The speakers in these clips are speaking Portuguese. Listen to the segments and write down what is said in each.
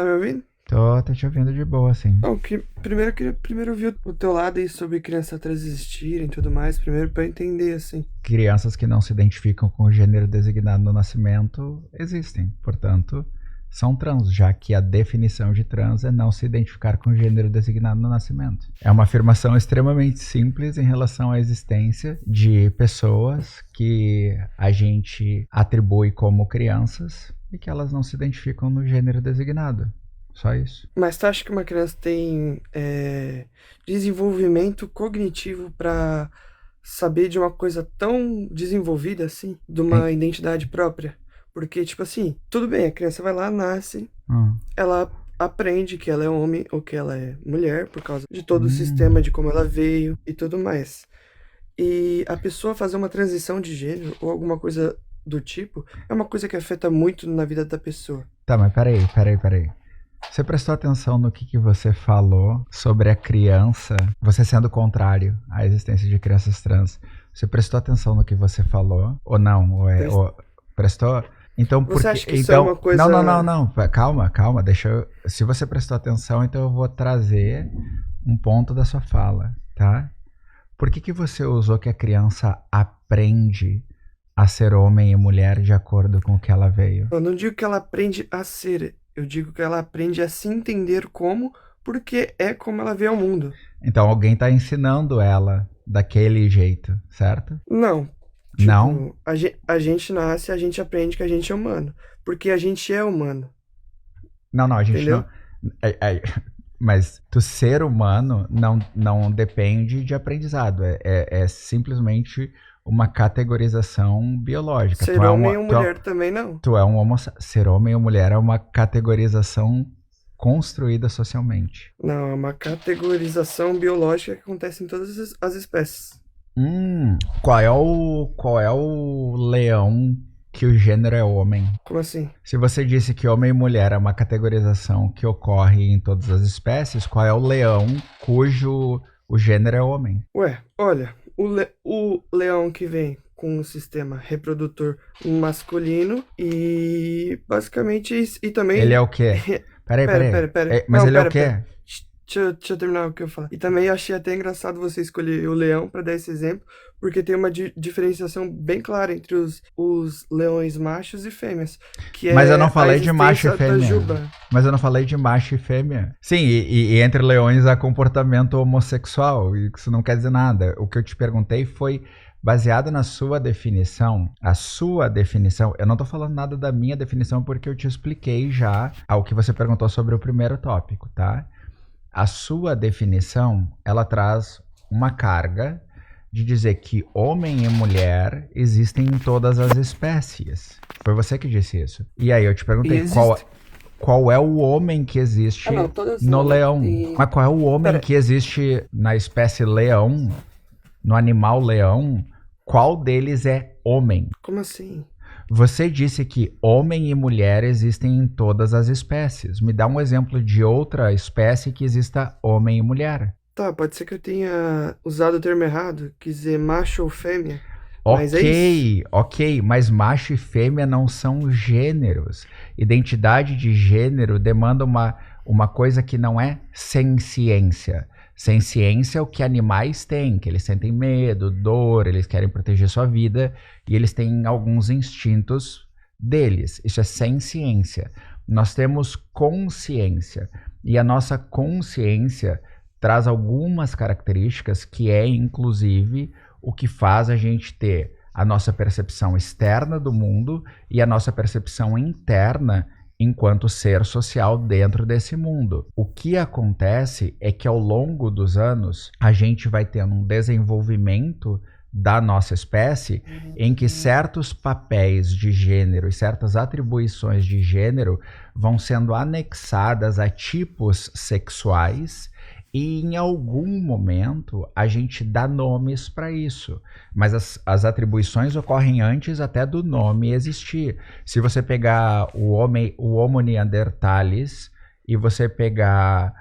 Tá me ouvindo? Tô te ouvindo de boa, assim. Bom, primeiro eu queria ouvir o teu lado aí sobre crianças transistirem e tudo mais, primeiro pra eu entender, assim. Crianças que não se identificam com o gênero designado no nascimento existem, portanto, são trans, já que a definição de trans é não se identificar com o gênero designado no nascimento. É uma afirmação extremamente simples em relação à existência de pessoas que a gente atribui como crianças e que elas não se identificam no gênero designado. Só isso. Mas tu acha que uma criança tem desenvolvimento cognitivo pra saber de uma coisa tão desenvolvida assim, de Hein? uma identidade própria? Porque, tipo assim, tudo bem, a criança vai lá, nasce, ela aprende que ela é homem ou que ela é mulher por causa de todo o sistema, de como ela veio e tudo mais. E a pessoa fazer uma transição de gênero ou alguma coisa do tipo é uma coisa que afeta muito na vida da pessoa. Tá, mas peraí. Você prestou atenção no que você falou sobre a criança, você sendo contrário à existência de crianças trans? Você prestou atenção no que você falou? Ou não? Prestou? Então, Você porque. acha que isso é uma coisa... Não. Calma. Se você prestou atenção, então eu vou trazer um ponto da sua fala, tá? Por que você usou que a criança aprende a ser homem e mulher de acordo com o que ela veio? Eu não digo que ela aprende a ser, eu digo que ela aprende a se entender como, porque é como ela vê o mundo. Então alguém tá ensinando ela daquele jeito, certo? Não. Não? Tipo, a gente nasce, a gente aprende que a gente é humano. Porque a gente é humano. Não, a gente Entendeu? não. Mas tu ser humano não depende de aprendizado. É simplesmente uma categorização biológica. Ser homem ou mulher também não. Ser homem ou mulher é uma categorização construída socialmente. Não, é uma categorização biológica que acontece em todas as espécies. Qual é o leão que o gênero é homem? Como assim? Se você disse que homem e mulher é uma categorização que ocorre em todas as espécies, qual é o leão cujo o gênero é homem? Ué, olha, o leão que vem com um sistema reprodutor masculino e basicamente e também... Ele é o quê? Peraí. Mas Não, ele é o quê? Deixa eu terminar o que eu falar. E também achei até engraçado você escolher o leão para dar esse exemplo, porque tem uma diferenciação bem clara entre os leões machos e fêmeas, que Mas é eu não falei a de macho e existência da fêmea. juba. Mas eu não falei de macho e fêmea. Sim, e entre leões há comportamento homossexual, e isso não quer dizer nada. O que eu te perguntei foi baseado na sua definição. A sua definição, eu não tô falando nada da minha definição porque eu te expliquei já ao que você perguntou sobre o primeiro tópico, tá? A sua definição, ela traz uma carga de dizer que homem e mulher existem em todas as espécies. Foi você que disse isso. E aí eu te perguntei qual é o homem que existe no leão. Mas qual é o homem que existe na espécie leão, no animal leão? Qual deles é homem? Como assim? Você disse que homem e mulher existem em todas as espécies. Me dá um exemplo de outra espécie que exista homem e mulher. Tá, pode ser que eu tenha usado o termo errado, quis dizer macho ou fêmea. Mas é isso. Ok, mas macho e fêmea não são gêneros. Identidade de gênero demanda uma coisa que não é sem ciência. Sem ciência é o que animais têm, que eles sentem medo, dor, eles querem proteger sua vida e eles têm alguns instintos deles. Isso é sem ciência. Nós temos consciência e a nossa consciência traz algumas características que é, inclusive, o que faz a gente ter a nossa percepção externa do mundo e a nossa percepção interna enquanto ser social dentro desse mundo. O que acontece é que ao longo dos anos a gente vai tendo um desenvolvimento da nossa espécie em que certos papéis de gênero e certas atribuições de gênero vão sendo anexadas a tipos sexuais e em algum momento a gente dá nomes para isso, mas as atribuições ocorrem antes até do nome existir. Se você pegar o Homo neanderthalis e você pegar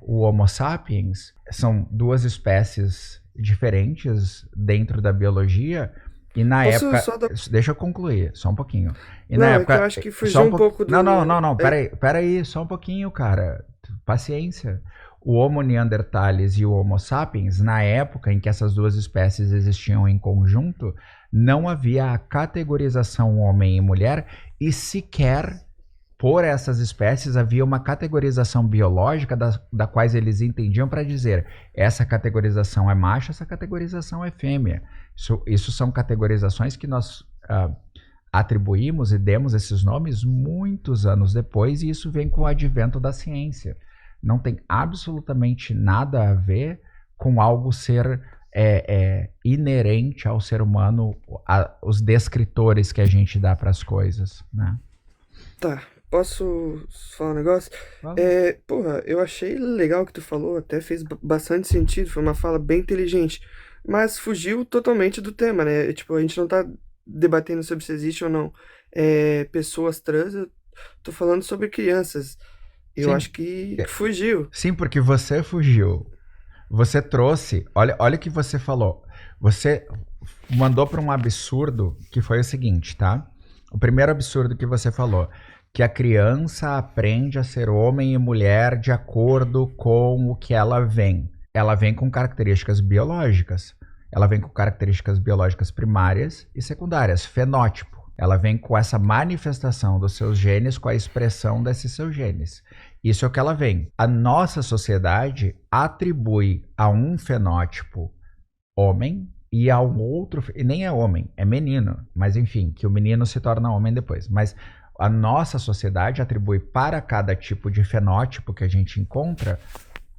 o Homo sapiens, são duas espécies diferentes dentro da biologia E na Posso época, só dar... deixa eu concluir, só um pouquinho. E na Não, é época, que eu acho que só fugiu um pouco do... Não, peraí, só um pouquinho, cara. Paciência. O Homo neanderthalis e o Homo sapiens, na época em que essas duas espécies existiam em conjunto, não havia a categorização homem e mulher e sequer por essas espécies havia uma categorização biológica da quais eles entendiam para dizer essa categorização é macho, essa categorização é fêmea. Isso são categorizações que nós atribuímos e demos esses nomes muitos anos depois, e isso vem com o advento da ciência. Não tem absolutamente nada a ver com algo ser inerente ao ser humano, os descritores que a gente dá para as coisas, né? Tá, posso falar um negócio? Porra, eu achei legal o que tu falou, até fez bastante sentido, foi uma fala bem inteligente, mas fugiu totalmente do tema, né? Tipo, a gente não tá debatendo sobre se existe ou não pessoas trans, eu tô falando sobre crianças. Eu Sim. acho que fugiu. Sim, porque você fugiu. Você trouxe, olha o que você falou. Você mandou para um absurdo que foi o seguinte, tá? O primeiro absurdo que você falou, que a criança aprende a ser homem e mulher de acordo com o que ela vem. Ela vem com características biológicas. Ela vem com características biológicas primárias e secundárias, fenótipo. Ela vem com essa manifestação dos seus genes, com a expressão desses seus genes. Isso é o que ela vem. A nossa sociedade atribui a um fenótipo homem e a um outro, e nem é homem, é menino, mas enfim, que o menino se torna homem depois. Mas a nossa sociedade atribui para cada tipo de fenótipo que a gente encontra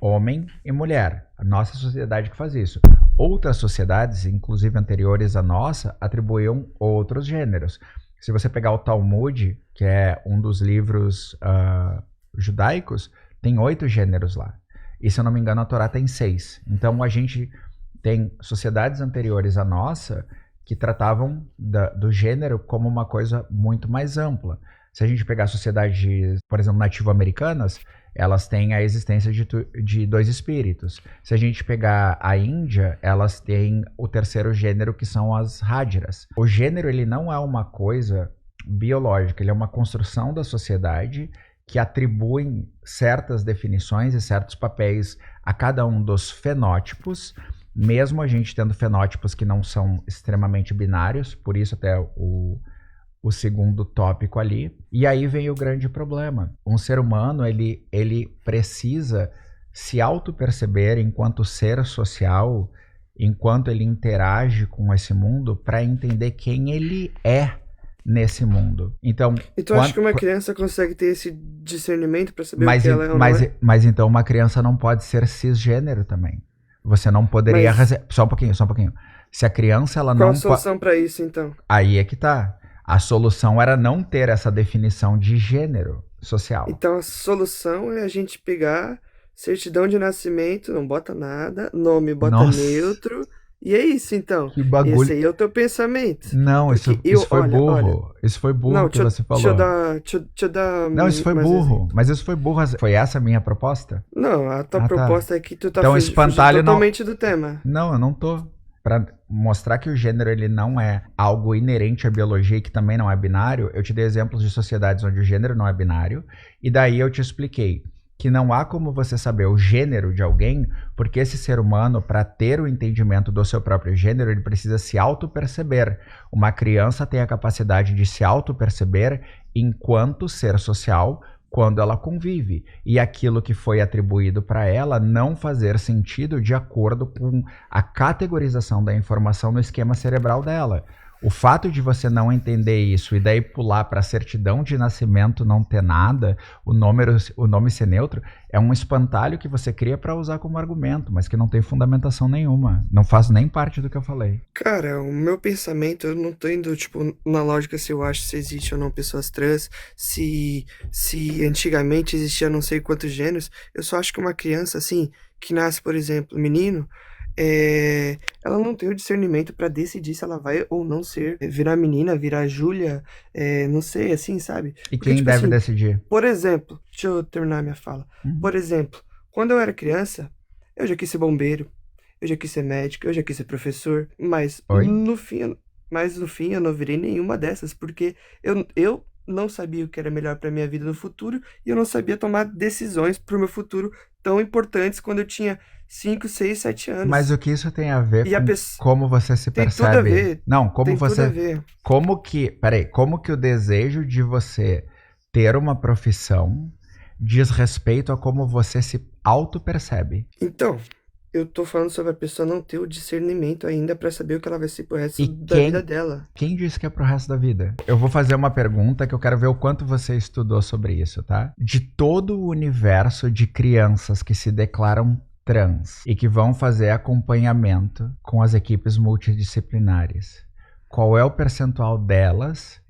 homem e mulher. A nossa sociedade que faz isso. Outras sociedades, inclusive anteriores à nossa, atribuíam outros gêneros. Se você pegar o Talmud, que é um dos livros judaicos, tem 8 gêneros lá. E se eu não me engano, a Torá tem 6. Então a gente tem sociedades anteriores à nossa que tratavam do gênero como uma coisa muito mais ampla. Se a gente pegar sociedades, por exemplo, nativo-americanas, elas têm a existência de 2 espíritos. Se a gente pegar a Índia, elas têm o terceiro gênero, que são as Hadras. O gênero, ele não é uma coisa biológica, ele é uma construção da sociedade que atribui certas definições e certos papéis a cada um dos fenótipos, mesmo a gente tendo fenótipos que não são extremamente binários, por isso até o segundo tópico ali. E aí vem o grande problema. Um ser humano, ele precisa se auto-perceber enquanto ser social, enquanto ele interage com esse mundo, para entender quem ele é nesse mundo. Então, E tu acha que uma criança consegue ter esse discernimento para saber o que ela é ou não é? Mas então uma criança não pode ser cisgênero também. Você não poderia... Só um pouquinho. Se a criança, ela Qual não... a solução para isso, então? Aí é que tá. A solução era não ter essa definição de gênero social. Então a solução é a gente pegar certidão de nascimento, não bota nada, nome bota neutro, e é isso então. Que bagulho. Esse aí é o teu pensamento. Não, isso foi burro. Isso foi burro não, que você falou. Deixa eu dar... Não, isso foi burro. Mas isso foi burro. Foi essa a minha proposta? Não, a tua proposta é que tu tá então, espantalho totalmente do tema. Não, eu não tô. Para mostrar que o gênero ele não é algo inerente à biologia e que também não é binário, eu te dei exemplos de sociedades onde o gênero não é binário, e daí eu te expliquei que não há como você saber o gênero de alguém, porque esse ser humano, para ter o entendimento do seu próprio gênero, ele precisa se auto-perceber. Uma criança tem a capacidade de se auto-perceber enquanto ser social, quando ela convive, e aquilo que foi atribuído para ela não fazer sentido de acordo com a categorização da informação no esquema cerebral dela. O fato de você não entender isso e daí pular para a certidão de nascimento não ter nada, o nome ser neutro, é um espantalho que você cria para usar como argumento, mas que não tem fundamentação nenhuma. Não faz nem parte do que eu falei. Cara, o meu pensamento, eu não tô indo, tipo, na lógica se eu acho se existe ou não pessoas trans, se antigamente existia não sei quantos gêneros. Eu só acho que uma criança, assim, que nasce, por exemplo, menino, ela não tem o discernimento pra decidir se ela vai ou não virar menina, virar Júlia, não sei, assim, sabe? E quem deve decidir? Por exemplo, deixa eu terminar minha fala. Por exemplo, quando eu era criança, eu já quis ser bombeiro, eu já quis ser médico, eu já quis ser professor, mas no fim Mas no fim eu não virei nenhuma dessas, porque eu não sabia o que era melhor pra minha vida no futuro e eu não sabia tomar decisões pro meu futuro tão importantes quando eu tinha 5, 6, 7 Mas anos. o que isso tem a ver E a com pessoa como você se tem tudo a percebe? ver, Não, como tem tudo a você. ver. Como que o desejo de você ter uma profissão diz respeito a como você se auto-percebe? Então, eu tô falando sobre a pessoa não ter o discernimento ainda pra saber o que ela vai ser pro resto E da vida quem, dela. quem disse que é pro resto da vida? Eu vou fazer uma pergunta que eu quero ver o quanto você estudou sobre isso, tá? De todo o universo de crianças que se declaram trans e que vão fazer acompanhamento com as equipes multidisciplinares, qual é o percentual delas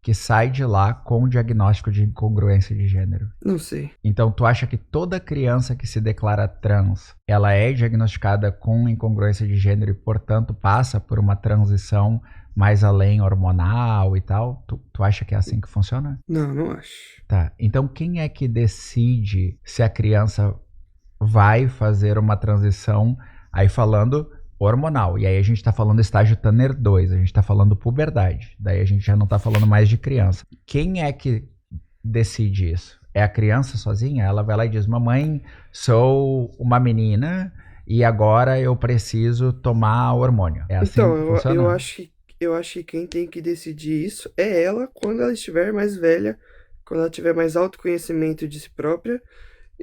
que sai de lá com o diagnóstico de incongruência de gênero? Não sei. Então, tu acha que toda criança que se declara trans, ela é diagnosticada com incongruência de gênero e, portanto, passa por uma transição mais além hormonal e tal? Tu acha que é assim que funciona? Não, não acho. Tá. Então, quem é que decide se a criança vai fazer uma transição, aí falando hormonal? E aí a gente tá falando estágio Tanner 2, a gente tá falando puberdade. Daí a gente já não tá falando mais de criança. Quem é que decide isso? É a criança sozinha? Ela vai lá e diz: mamãe, sou uma menina e agora eu preciso tomar hormônio. É assim Então, que funciona? eu acho que quem tem que decidir isso é ela quando ela estiver mais velha, quando ela tiver mais autoconhecimento de si própria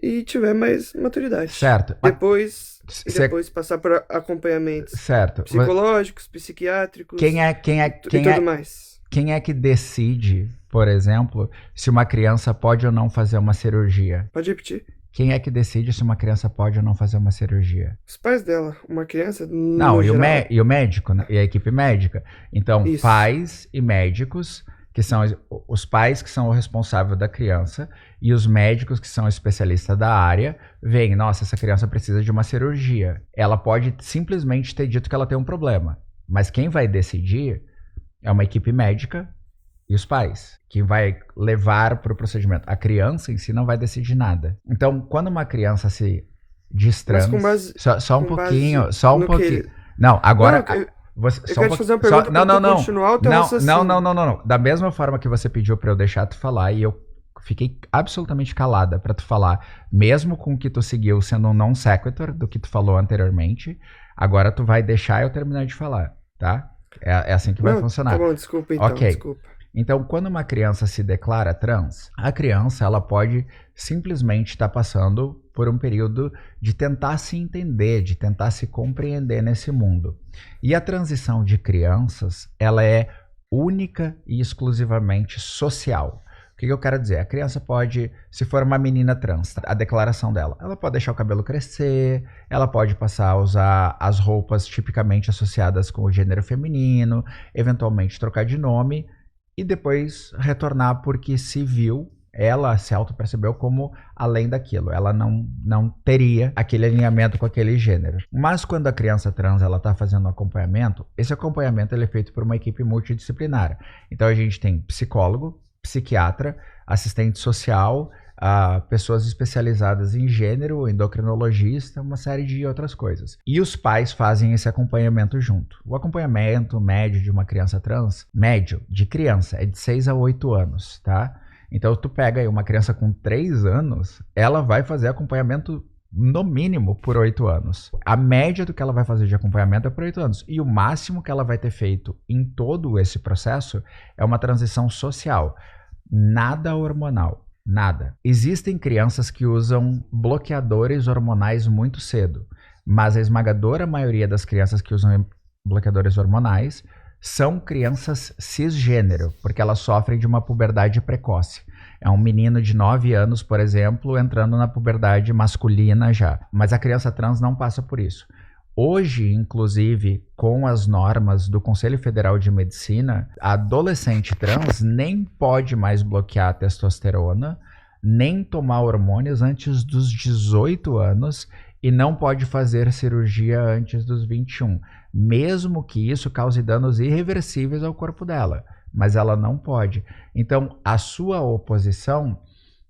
e tiver mais maturidade. Certo. Depois Cê- passar por acompanhamentos certo. psicológicos, psiquiátricos e tudo mais. Quem é que decide, por exemplo, se uma criança pode ou não fazer uma cirurgia? Pode repetir. Quem é que decide se uma criança pode ou não fazer uma cirurgia? Os pais dela, uma criança, Não, no e geral. o médico, né? E a equipe médica. Então, Isso. pais e médicos, que são os pais que são o responsável da criança, e os médicos que são especialistas da área, veem: nossa, essa criança precisa de uma cirurgia. Ela pode simplesmente ter dito que ela tem um problema, mas quem vai decidir é uma equipe médica e os pais. Quem vai levar para o procedimento. A criança em si não vai decidir nada. Então, quando uma criança se diz trans... Mas com base, só um com pouquinho, base só um no que pouquinho. ele- Não, agora... Não, eu você, quero te fazer uma pergunta pra tu continuar o teu raciocínio. não. Da mesma forma que você pediu para eu deixar tu falar e eu fiquei absolutamente calada para tu falar, mesmo com o que tu seguiu sendo um non sequitur do que tu falou anteriormente, agora tu vai deixar eu terminar de falar, tá? É assim que vai funcionar. Tá bom, desculpa então, Ok. desculpa. Então, quando uma criança se declara trans, a criança ela pode simplesmente estar passando por um período de tentar se entender, de tentar se compreender nesse mundo. E a transição de crianças, ela é única e exclusivamente social. O que eu quero dizer? A criança pode, se for uma menina trans, a declaração dela, ela pode deixar o cabelo crescer, ela pode passar a usar as roupas tipicamente associadas com o gênero feminino, eventualmente trocar de nome, e depois retornar porque se viu, ela se auto-percebeu como além daquilo. Ela não teria aquele alinhamento com aquele gênero. Mas quando a criança trans está fazendo um acompanhamento, esse acompanhamento ele é feito por uma equipe multidisciplinar. Então a gente tem psicólogo, psiquiatra, assistente social, pessoas especializadas em gênero, endocrinologista, uma série de outras coisas. E os pais fazem esse acompanhamento junto. O acompanhamento médio de uma criança trans, médio de criança, é de 6 a 8 anos, tá? Então tu pega aí uma criança com 3 anos, ela vai fazer acompanhamento no mínimo por 8 anos. A média do que ela vai fazer de acompanhamento é por 8 anos. E o máximo que ela vai ter feito em todo esse processo é uma transição social. Nada hormonal. Nada. Existem crianças que usam bloqueadores hormonais muito cedo, mas a esmagadora maioria das crianças que usam bloqueadores hormonais são crianças cisgênero, porque elas sofrem de uma puberdade precoce. É um menino de 9 anos, por exemplo, entrando na puberdade masculina já. Mas a criança trans não passa por isso. Hoje, inclusive, com as normas do Conselho Federal de Medicina, a adolescente trans nem pode mais bloquear a testosterona, nem tomar hormônios antes dos 18 anos e não pode fazer cirurgia antes dos 21, mesmo que isso cause danos irreversíveis ao corpo dela, mas ela não pode. Então, a sua oposição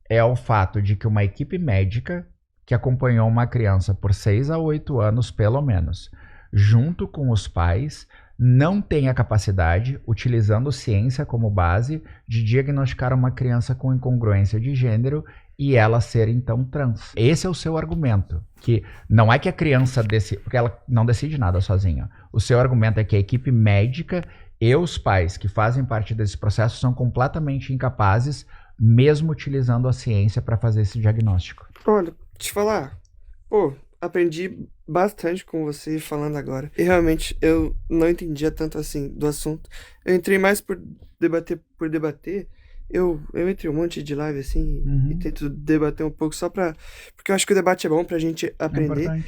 é ao fato de que uma equipe médica que acompanhou uma criança por 6 a 8 anos, pelo menos, junto com os pais, não tem a capacidade, utilizando ciência como base, de diagnosticar uma criança com incongruência de gênero e ela ser então trans. Esse é o seu argumento, que não é que a criança decide, porque ela não decide nada sozinha. O seu argumento é que a equipe médica e os pais que fazem parte desse processo são completamente incapazes, mesmo utilizando a ciência para fazer esse diagnóstico. Olha, te falar, aprendi bastante com você falando agora. E realmente eu não entendia tanto assim do assunto. Eu entrei mais por debater. Eu entrei um monte de live assim e tento debater um pouco só pra. Porque eu acho que o debate é bom pra gente aprender.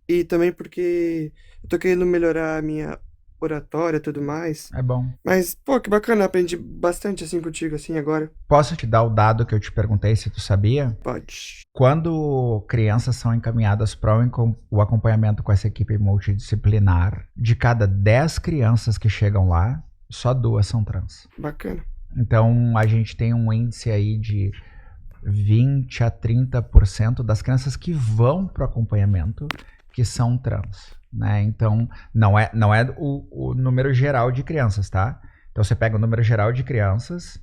E também porque eu tô querendo melhorar a minha oratória e tudo mais. É bom. Mas, que bacana, aprendi bastante assim contigo assim agora. Posso te dar o dado que eu te perguntei se tu sabia? Pode. Quando crianças são encaminhadas para o acompanhamento com essa equipe multidisciplinar, de cada 10 crianças que chegam lá, só 2 são trans. Bacana. Então, a gente tem um índice aí de 20 a 30% das crianças que vão para o acompanhamento que são trans, né? Então, não é o número geral de crianças, tá? Então, você pega o número geral de crianças,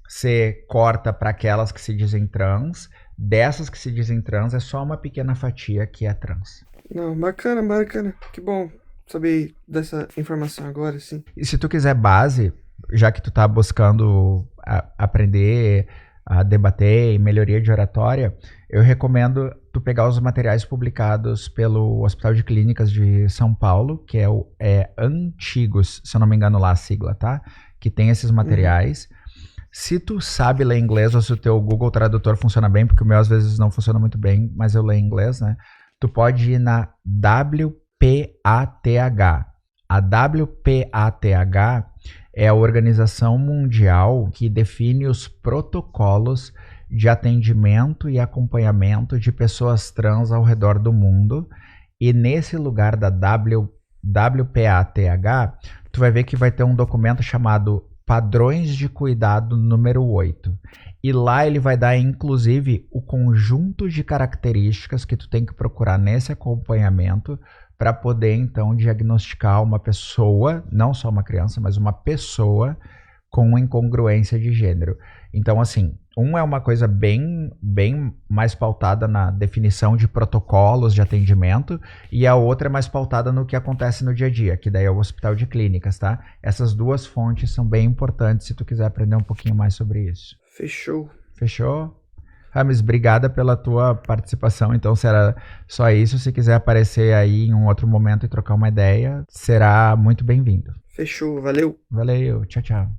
você corta para aquelas que se dizem trans, dessas que se dizem trans, é só uma pequena fatia que é trans. Não, bacana. Que bom saber dessa informação agora, sim. E se tu quiser base, já que tu tá buscando aprender a debater e melhoria de oratória, eu recomendo tu pegar os materiais publicados pelo Hospital de Clínicas de São Paulo, que é Antigos, se eu não me engano lá a sigla, tá? Que tem esses materiais. Se tu sabe ler inglês ou se o teu Google Tradutor funciona bem, porque o meu às vezes não funciona muito bem, mas eu leio inglês, né? Tu pode ir na WPATH. A WPATH é a Organização Mundial que define os protocolos de atendimento e acompanhamento de pessoas trans ao redor do mundo. E nesse lugar da WPATH, tu vai ver que vai ter um documento chamado Padrões de Cuidado número 8. E lá ele vai dar, inclusive, o conjunto de características que tu tem que procurar nesse acompanhamento para poder, então, diagnosticar uma pessoa, não só uma criança, mas uma pessoa com incongruência de gênero. Então, assim, é uma coisa bem mais pautada na definição de protocolos de atendimento e a outra é mais pautada no que acontece no dia a dia, que daí é o Hospital de Clínicas, tá? Essas duas fontes são bem importantes se tu quiser aprender um pouquinho mais sobre isso. Fechou. Rames, obrigada pela tua participação. Então, será só isso. Se quiser aparecer aí em um outro momento e trocar uma ideia, será muito bem-vindo. Fechou, valeu. Valeu, tchau, tchau.